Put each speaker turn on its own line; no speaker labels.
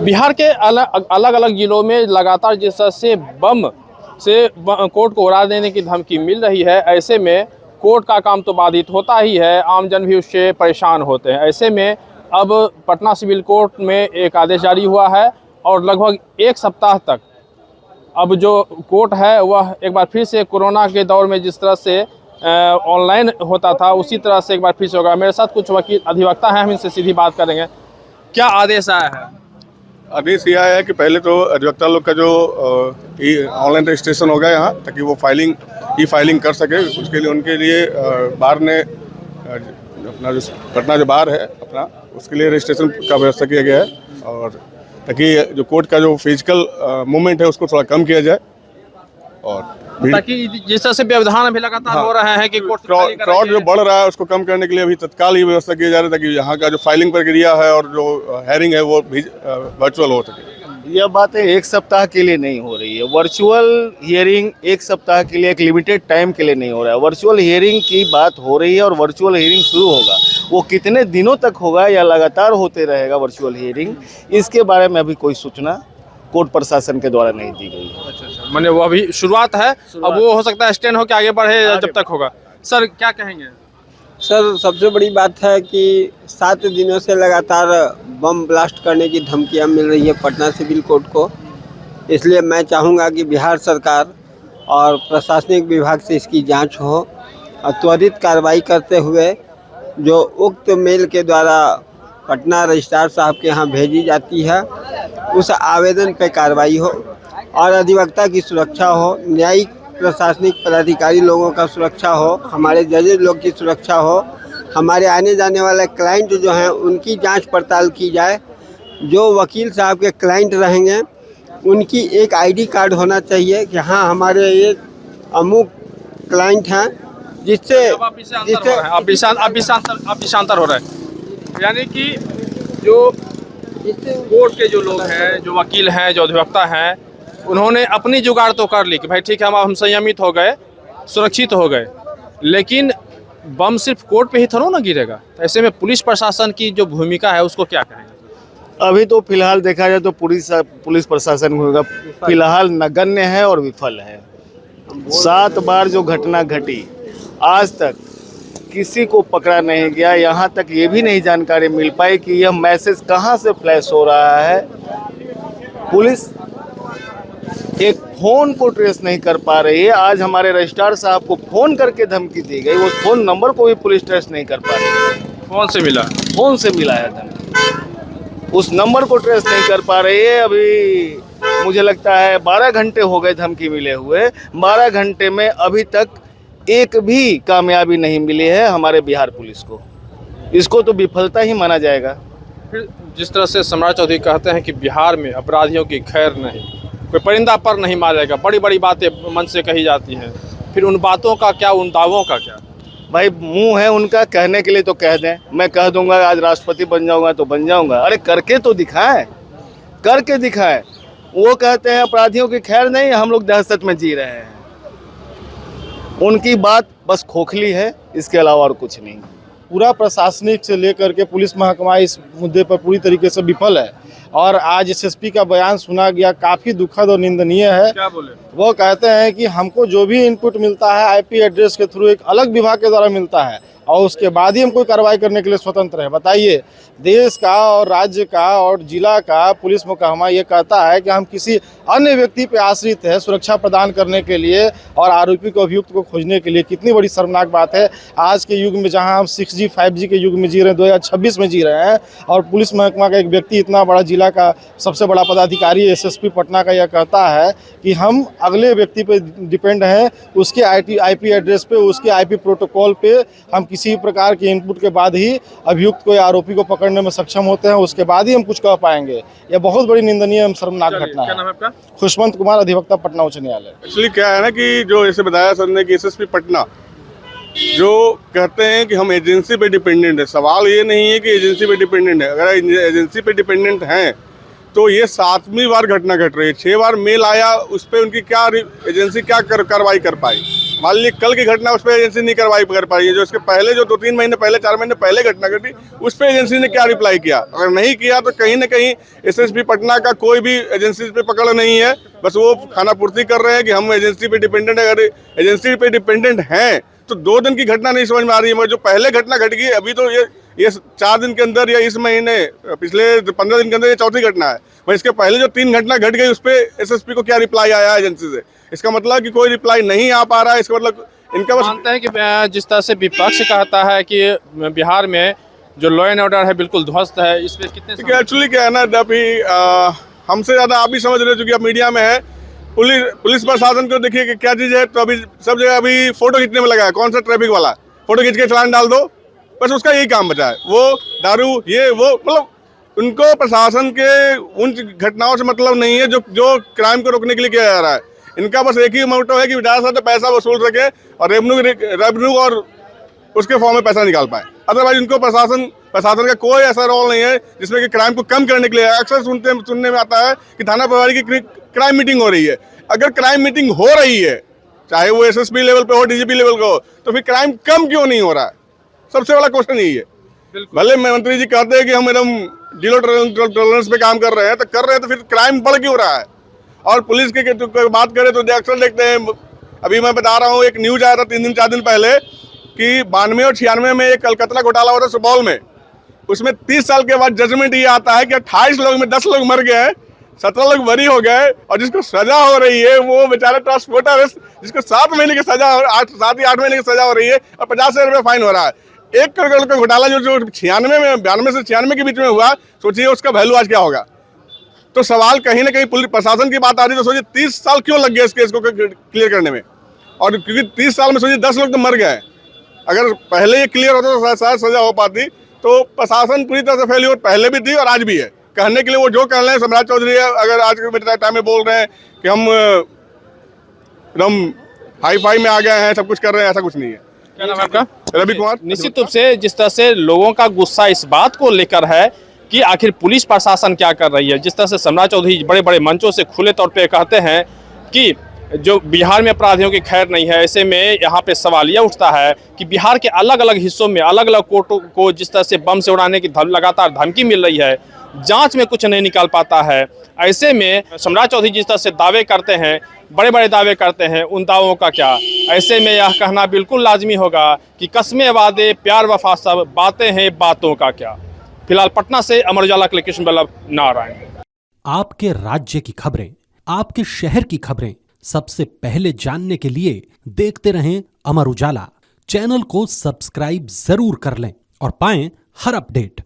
बिहार के अलग अलग जिलों में लगातार जिस तरह से बम से कोर्ट को उड़ा देने की धमकी मिल रही है, ऐसे में कोर्ट का काम तो बाधित होता ही है, आमजन भी उससे परेशान होते हैं। ऐसे में अब पटना सिविल कोर्ट में एक आदेश जारी हुआ है और लगभग एक सप्ताह तक अब जो कोर्ट है वह एक बार फिर से कोरोना के दौर में जिस तरह से ऑनलाइन होता था उसी तरह से एक बार फिर से होगा। मेरे साथ कुछ वकील अधिवक्ता हैं, हम इनसे सीधी बात करेंगे। क्या आदेश आया है?
आदेश यह आया है कि पहले तो अधिवक्ता लोग का जो ऑनलाइन रजिस्ट्रेशन होगा यहाँ, ताकि वो फाइलिंग कर सके। उसके लिए उनके लिए बार ने अपना जो पटना जो बार है अपना, उसके लिए रजिस्ट्रेशन का व्यवस्था किया गया है, और ताकि जो कोर्ट का जो फिजिकल मूवमेंट है उसको थोड़ा कम किया जाए, और
ताकि जिस तरह से व्यवधान अभी लगातार हो रहा है कि
क्राउड जो बढ़ रहा है उसको कम करने के लिए अभी तत्काल ये व्यवस्था की जा रही है, ताकि यहाँ का जो फाइलिंग प्रक्रिया है और जो हेयरिंग है वो भी वर्चुअल हो सके।
यह बातें एक सप्ताह के लिए नहीं हो रही है। वर्चुअल हियरिंग एक सप्ताह के लिए, एक लिमिटेड टाइम के लिए नहीं हो रहा है। वर्चुअल हियरिंग की बात हो रही है और वर्चुअल हियरिंग शुरू होगा। वो कितने दिनों तक होगा या लगातार होते रहेगा वर्चुअल हियरिंग, इसके बारे में अभी कोई सूचना कोर्ट प्रशासन के द्वारा नहीं दी गई है।
अच्छा, माने वो अभी शुरुआत है, अब वो हो सकता है स्टैंड होकर आगे बढ़े जब तक होगा। सर क्या कहेंगे?
सर सबसे बड़ी बात है कि 7 दिनों से लगातार बम ब्लास्ट करने की धमकियां मिल रही है पटना सिविल कोर्ट को। इसलिए मैं चाहूँगा कि बिहार सरकार और प्रशासनिक विभाग से इसकी जांच हो और त्वरित कार्रवाई करते हुए जो उक्त मेल के द्वारा पटना रजिस्ट्रार साहब के यहाँ भेजी जाती है उस आवेदन पर कार्रवाई हो और अधिवक्ता की सुरक्षा हो, न्यायिक प्रशासनिक पदाधिकारी लोगों का सुरक्षा हो, हमारे जजेज लोग की सुरक्षा हो, हमारे आने जाने वाले क्लाइंट जो हैं उनकी जांच पड़ताल की जाए। जो वकील साहब के क्लाइंट रहेंगे उनकी एक आईडी कार्ड होना चाहिए कि हाँ हमारे ये अमुक क्लाइंट हैं, जिससे
शांतर हो रहा है। यानी कि जो कोर्ट के जो लोग हैं, जो वकील हैं, जो अधिवक्ता हैं, उन्होंने अपनी जुगाड़ तो कर ली कि भाई ठीक है हम संयमित हो गए, सुरक्षित हो गए, लेकिन बम सिर्फ कोर्ट पे ही थोड़ा ना गिरेगा। ऐसे में पुलिस प्रशासन की जो भूमिका है उसको क्या कहेंगे?
अभी तो फिलहाल देखा जाए तो पुलिस प्रशासन होगा फिलहाल नगण्य है और विफल है। 7 बार जो घटना घटी आज तक किसी को पकड़ा नहीं गया। यहाँ तक ये भी नहीं जानकारी मिल पाई कि यह मैसेज कहाँ से फ्लैश हो रहा है। पुलिस एक फ़ोन को ट्रेस नहीं कर पा रही है। आज हमारे रजिस्ट्रार साहब को फ़ोन करके धमकी दी गई, उस फ़ोन नंबर को भी पुलिस ट्रेस नहीं कर पा रही है।
फ़ोन से मिला
है धमकी, उस नंबर को ट्रेस नहीं कर पा रही है। अभी मुझे लगता है 12 घंटे हो गए धमकी मिले हुए। 12 घंटे में अभी तक एक भी कामयाबी नहीं मिली है हमारे बिहार पुलिस को। इसको तो विफलता ही माना जाएगा।
फिर जिस तरह से सम्राट चौधरी कहते हैं कि बिहार में अपराधियों की खैर नहीं, कोई परिंदा पर नहीं मारेगा, बड़ी बड़ी बातें मन से कही जाती हैं, फिर उन बातों का क्या, उन दावों का क्या?
भाई मुंह है उनका, कहने के लिए तो कह दें। मैं कह दूंगा आज राष्ट्रपति बन जाऊंगा तो बन जाऊंगा। अरे करके तो दिखाएं, करके दिखाएं। वो कहते हैं अपराधियों की खैर नहीं, हम लोग दहशत में जी रहे हैं। उनकी बात बस खोखली है, इसके अलावा और कुछ नहीं।
पूरा प्रशासनिक से लेकर के पुलिस महकमा इस मुद्दे पर पूरी तरीके से विफल है। और आज एसएसपी का बयान सुना गया, काफ़ी दुखद और निंदनीय है।
क्या बोले?
वो कहते हैं कि हमको जो भी इनपुट मिलता है आईपी एड्रेस के थ्रू एक अलग विभाग के द्वारा मिलता है और उसके बाद ही हम कोई कार्रवाई करने के लिए स्वतंत्र है। बताइए, देश का और राज्य का और जिला का पुलिस महकमा ये कहता है कि हम किसी अन्य व्यक्ति पे आश्रित है सुरक्षा प्रदान करने के लिए और आरोपी को, अभियुक्त को खोजने के लिए। कितनी बड़ी शर्मनाक बात है आज के युग में, जहां हम 6G 5G के युग में जी रहे हैं, 2026 में जी रहे हैं, और पुलिस महकमा का एक व्यक्ति, इतना बड़ा जिला का सबसे बड़ा पदाधिकारी एसएसपी पटना का, यह कहता है कि हम अगले व्यक्ति पे डिपेंड हैं, उसके आईपी एड्रेस पे, उसके आईपी प्रोटोकॉल पे हम किसी प्रकार के इनपुट के बाद ही अभियुक्त को या आरोपी को पकड़ने में सक्षम होते हैं, उसके बाद ही हम कुछ कह पाएंगे। यह बहुत बड़ी निंदनीय एवं शर्मनाक घटना है। खुशवंत कुमार, अधिवक्ता, पटना उच्च न्यायालय।
एक्चुअली क्या है ना कि जो ऐसे बताया सर ने कि एसएसपी पटना जो कहते हैं कि हम एजेंसी पे डिपेंडेंट है। सवाल ये नहीं है कि एजेंसी पे डिपेंडेंट है। अगर एजेंसी पे डिपेंडेंट हैं तो ये 7वीं बार घटना घट रही है। 6 बार मेल आया, उस पर उनकी क्या एजेंसी क्या कार्रवाई कर पाई? मान लीजिए कल की घटना उस पर एजेंसी नहीं कार्रवाई कर पाई है, जो इसके पहले जो 2-3 महीने पहले 4 महीने पहले घटना घटी उस पर एजेंसी ने क्या रिप्लाई किया? अगर नहीं किया तो कहीं ना कहीं एसएसपी पटना का कोई भी एजेंसी पे पकड़ नहीं है, बस वो खानापूर्ति कर रहे हैं कि हम एजेंसी पे डिपेंडेंट है। अगर एजेंसी पे डिपेंडेंट हैं तो 2 दिन की घटना नहीं समझ में आ रही है, मगर जो पहले घटना घट गई अभी तो ये 4 दिन के अंदर या इस महीने पिछले 15 दिन के अंदर ये चौथी घटना है। वह इसके पहले जो 3 घटना घट गई उस पर एसएसपी को क्या रिप्लाई आया एजेंसी से? इसका मतलब कि कोई रिप्लाई नहीं आ पा रहा है। इसका मतलब इनका बस
मानते हैं कि जिस तरह से विपक्ष कहता है कि बिहार में जो लॉ एंड ऑर्डर है बिल्कुल ध्वस्त है, इस पे कितने
एक्चुअली क्या है ना, अभी हमसे ज़्यादा आप भी समझ रहे हो क्योंकि आप मीडिया में है। पुलिस प्रशासन को देखिए कि क्या चीज़ है, तो अभी सब जगह अभी फोटो खींचने में लगा है। कौन सा ट्रैफिक वाला फोटो खींच के चालान डाल दो, बस उसका यही काम बचा है। वो दारू ये वो मतलब उनको प्रशासन के उन घटनाओं से मतलब नहीं है जो क्राइम को रोकने के लिए किया जा रहा है। इनका बस एक ही मोटो है कि ज़्यादा से पैसा वसूल सके और रेवेन्यू और उसके फॉर्म में पैसा निकाल पाए। अदरवाइज उनको प्रशासन का कोई ऐसा रोल नहीं है जिसमें कि क्राइम को कम करने के लिए। अक्सर सुनने में आता है कि थाना प्रभारी की क्राइम मीटिंग हो रही है। अगर क्राइम मीटिंग हो रही है, चाहे वो एसएसपी लेवल पे हो, डीजीपी लेवल का हो, तो फिर क्राइम कम क्यों नहीं हो रहा है? सबसे बड़ा क्वेश्चन यही है। भले मंत्री जी कहते हैं कि हम एकदम जीरो टॉलरेंस पे काम कर रहे हैं, तो फिर क्राइम बढ़ क्यों रहा है? और पुलिस की बात करें तो अक्सर देखते हैं, अभी मैं बता रहा हूँ, एक न्यूज आया था 3-4 दिन पहले कि 92 और 96 में एक कलकत्ता घोटाला हुआ था सुपौल में। उसमें 30 साल के बाद जजमेंट ये आता है कि 28 लोग में 10 लोग मर गए, 17 लोग बरी हो गए, और जिसको सजा हो रही है वो बेचारा ट्रांसपोर्टर, जिसको 7 महीने की सजा, 7 या 8 महीने की सजा हो रही है और 50,000 रुपये फाइन हो रहा है। 1 करोड़ का घोटाला जो 92 से 96 के बीच में हुआ, सोचिए उसका वैल्यू आज क्या होगा। तो सवाल कहीं ना कहीं पुलिस प्रशासन की बात आ रही है, तो सोचिए 30 साल क्यों लग गया इस केस को क्लियर करने में। और क्योंकि 30 साल में सोचिए 10 लोग तो मर गए। अगर पहले ये क्लियर होता तो शायद सजा हो पाती। तो प्रशासन पूरी तरह से फेल्योर पहले भी थी और आज भी है। कहने के लिए वो जो कह रहे हैं सम्राट चौधरी है, अगर आज के टाइम में बोल रहे हैं कि हम एकदम हाई फाई में आ गए हैं, सब कुछ कर रहे हैं, ऐसा कुछ नहीं है।
क्या नाम है आपका?
रवि कुमार।
निश्चित रूप से जिस तरह से लोगों का गुस्सा इस बात को लेकर है कि आखिर पुलिस प्रशासन क्या कर रही है, जिस तरह से सम्राट चौधरी बड़े बड़े मंचों से खुले तौर पे कहते हैं कि जो बिहार में अपराधियों की खैर नहीं है, ऐसे में यहाँ पे सवाल यह उठता है कि बिहार के अलग अलग हिस्सों में अलग अलग कोर्टों को जिस तरह से बम से उड़ाने की लगातार धमकी मिल रही है, जांच में कुछ नहीं निकाल पाता है। ऐसे में सम्राट चौधरी जिस तरह से दावे करते हैं, बड़े बड़े दावे करते हैं, उन दावों का क्या? ऐसे में यह कहना बिल्कुल लाजमी होगा कि कस्में वादे प्यार वफा सब बातें हैं, बातों का क्या। फिलहाल पटना से अमर उजाला के लिए कृष्ण बल्लभ नारायण।
आपके राज्य की खबरें, आपके शहर की खबरें सबसे पहले जानने के लिए देखते रहें अमर उजाला। चैनल को सब्सक्राइब जरूर कर लें और पाएं हर अपडेट।